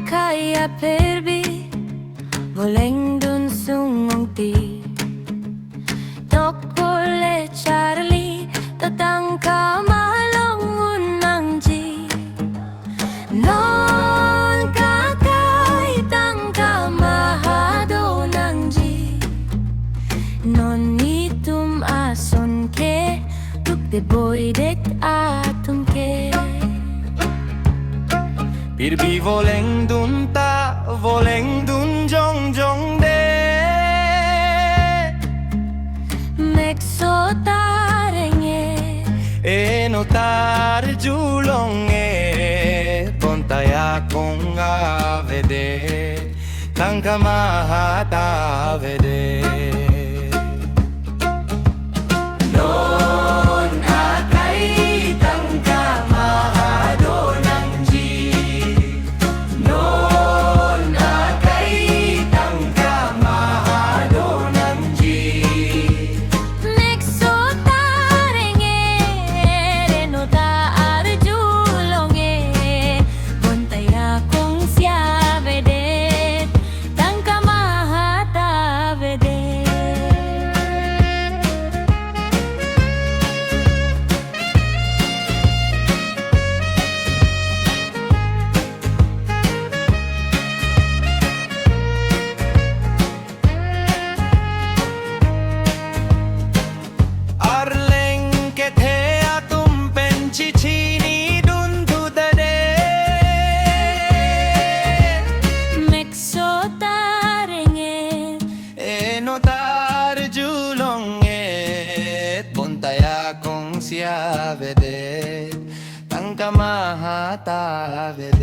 kaya perbi voleng dun sungong ti tok pole Charlie tatang kamalong unang ji non kakay tang kamahado nang ji non itum ason ke dukte boy det atum ke Pirbi voleng dun ta, voleng dun jong jong de Mekso tarenge no tar julong pontaya kong avede tangka mahata avede non akai tangka mahado nang ji non akai tangka mahado nang ji Mekso tarenge reno taar julonge Bontaya kong siya vedet tangka mahata vedet Arleng kethe atum penchini dun tudade Mekso tarenge no tar julong pontaya kong siya vede tangka mahata vede